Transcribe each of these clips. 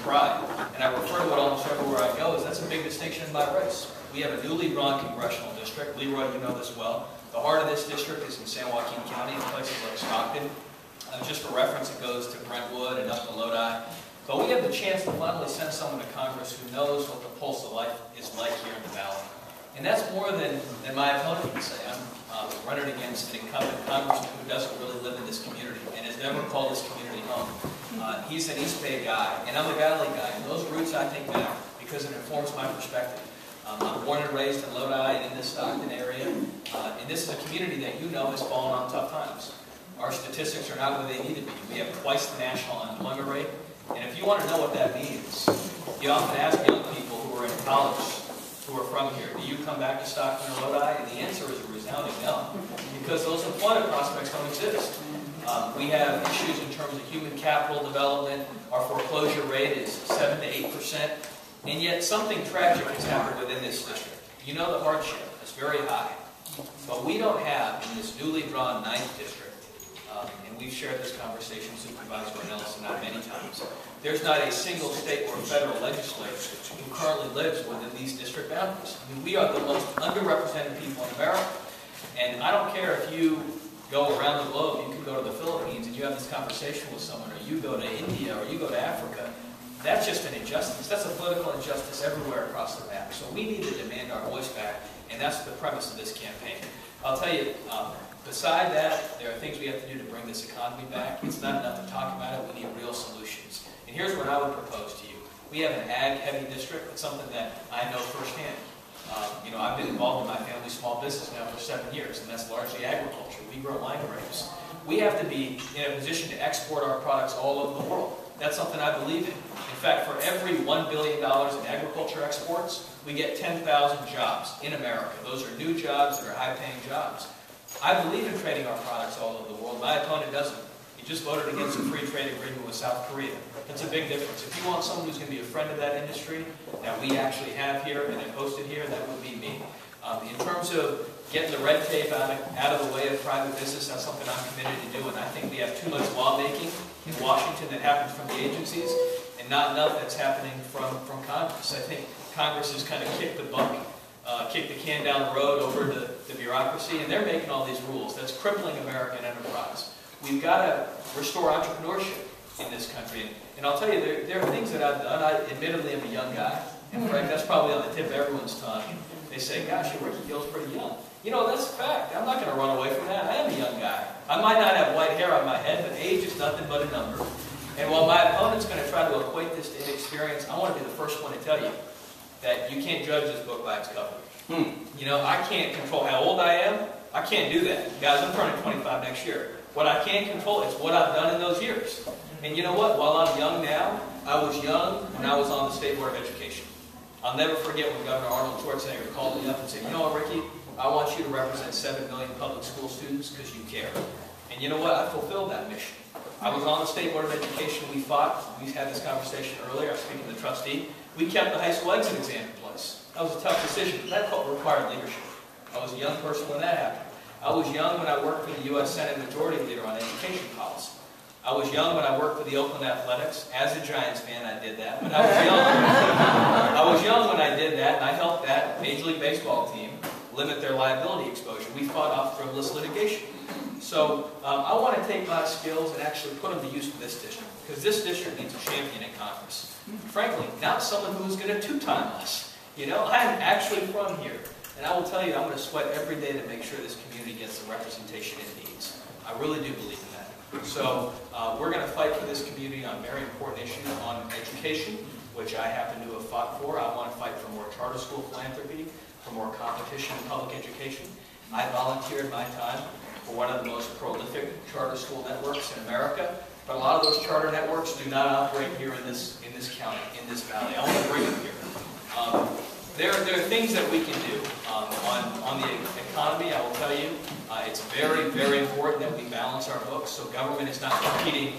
pride. And I refer to it almost everywhere I go, is that's a big distinction in my race. We have a newly run congressional district. Leroy, you know this well. The heart of this district is in San Joaquin County, in places like Stockton. Just for reference, it goes to Brentwood and up to Lodi. But we have the chance to finally send someone to Congress who knows what the pulse of life is like here in the Valley. And that's more than my opponent can say. I'm running against an incumbent congressman who doesn't really live in this community and has never called this community home. He's an East Bay guy, and I'm a Valley guy. And those roots, I think, matter because it informs my perspective. I'm born and raised in Lodi and in this Stockton area. And this is a community that you know has fallen on tough times. Our statistics are not where they need to be. We have twice the national unemployment rate. And if you want to know what that means, you often ask young people who are in college, who are from here, do you come back to Stockton or Lodi? And the answer is a resounding no, because those employment prospects don't exist. We have issues in terms of human capital development. Our foreclosure rate is 7 to 8%. And yet something tragic has happened within this district. You know the hardship is very high. But we don't have, in this newly drawn 9th district, and we've shared this conversation, Supervisor Nelson, not many times, there's not a single state or federal legislator who currently lives within these district boundaries. I mean, we are the most underrepresented people in America. And I don't care if you go around the globe, you can go to the Philippines and you have this conversation with someone, or you go to India, or you go to Africa. That's just an injustice. That's a political injustice everywhere across the map. So we need to demand our voice back, and that's the premise of this campaign. I'll tell you, beside that, there are things we have to do to bring this economy back. It's not enough to talk about it. We need real solutions. And here's what I would propose to you. We have an ag-heavy district. It's something that I know firsthand. You know, I've been involved in my family's small business now for 7 years, and that's largely agriculture. We grow lime grapes. We have to be in a position to export our products all over the world. That's something I believe in. In fact, for every $1 billion in agriculture exports, we get 10,000 jobs in America. Those are new jobs that are high-paying jobs. I believe in trading our products all over the world. My opponent doesn't. He just voted against a free trade agreement with South Korea. That's a big difference. If you want someone who's going to be a friend of that industry that we actually have here and have hosted here, that would be me. In terms of getting the red tape out of the way of private business, that's something I'm committed to do, and I think we have too much lawmaking in Washington that happens from the agencies, and not enough that's happening from Congress. I think Congress has kind of kicked the can down the road over to the bureaucracy, and they're making all these rules. That's crippling American enterprise. We've got to restore entrepreneurship in this country, and I'll tell you, there are things that I've done. I admittedly am a young guy, and Frank, that's probably on the tip of everyone's tongue. They say, gosh, Ricky Gill's pretty young. You know, that's a fact. I'm not going to run away from that. I am a young guy. I might not have white hair on my head, but age is nothing but a number. And while my opponent's going to try to equate this to inexperience, I want to be the first one to tell you that you can't judge this book by its cover. You know, I can't control how old I am. I can't do that. Guys, I'm turning 25 next year. What I can control is what I've done in those years. And you know what? While I'm young now, I was young when I was on the State Board of Education. I'll never forget when Governor Arnold Schwarzenegger called me up and said, you know what, Ricky, I want you to represent 7 million public school students because you care. And you know what? I fulfilled that mission. I was on the State Board of Education. We fought. We had this conversation earlier. I was speaking to the trustee. We kept the high school exit exam in place. That was a tough decision. That required leadership. I was a young person when that happened. I was young when I worked for the U.S. Senate Majority Leader on education policy. I was young when I worked for the Oakland Athletics. As a Giants fan, I did that. But I was young. I was young when I did that, and I helped that Major League Baseball team limit their liability exposure. We fought off frivolous litigation. So I want to take my skills and actually put them to use for this district, because this district needs a champion in Congress. Frankly, not someone who's going to two-time us. You know, I'm actually from here, and I will tell you, I'm going to sweat every day to make sure this community gets the representation it needs. I really do believe in that. So we're going to fight for this community on very important issues on education, which I happen to have fought for. I want to fight for more charter school philanthropy, for more competition in public education. I volunteered my time for one of the most prolific charter school networks in America, but a lot of those charter networks do not operate here in this county, in this valley. I want to bring them here. There are things that we can do on the economy. I will tell you, it's very, very important that we balance our books so government is not competing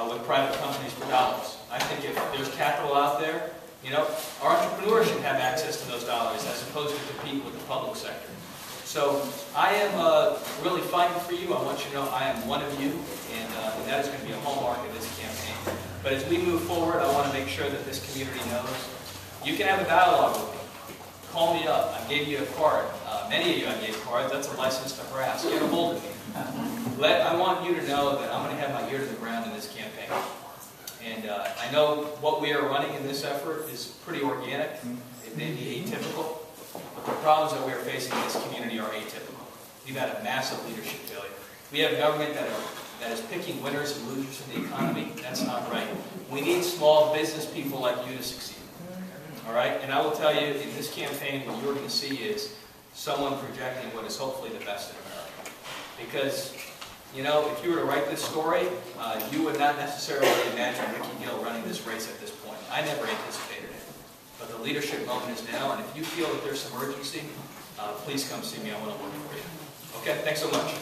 with private companies for dollars. I think if there's capital out there, you know, our entrepreneurs should have access to those dollars as opposed to compete with the public sector. So I am really fighting for you. I want you to know I am one of you, and that is going to be a hallmark of this campaign. But as we move forward, I want to make sure that this community knows you can have a dialogue with me. Call me up. I gave you a card. Many of you I gave cards. That's a license to harass. Get a hold of me. I want you to know that I'm going to have my ear to the ground in this campaign. And I know what we are running in this effort is pretty organic. It may be atypical. But the problems that we are facing in this community are atypical. We've had a massive leadership failure. We have government that is picking winners and losers in the economy. That's not right. We need small business people like you to succeed. All right? And I will tell you, in this campaign, what you're going to see is someone projecting what is hopefully the best in America. Because, you know, if you were to write this story, you would not necessarily imagine Ricky Gill running this race at this point. I never anticipated it. But the leadership moment is now, and if you feel that there's some urgency, please come see me. I want to work for you. Okay? Thanks so much.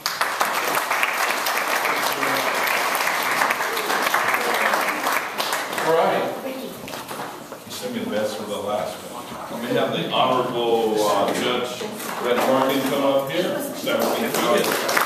All right. You sent me the best for the last one. We have the Honorable Judge Red Morgan come up here.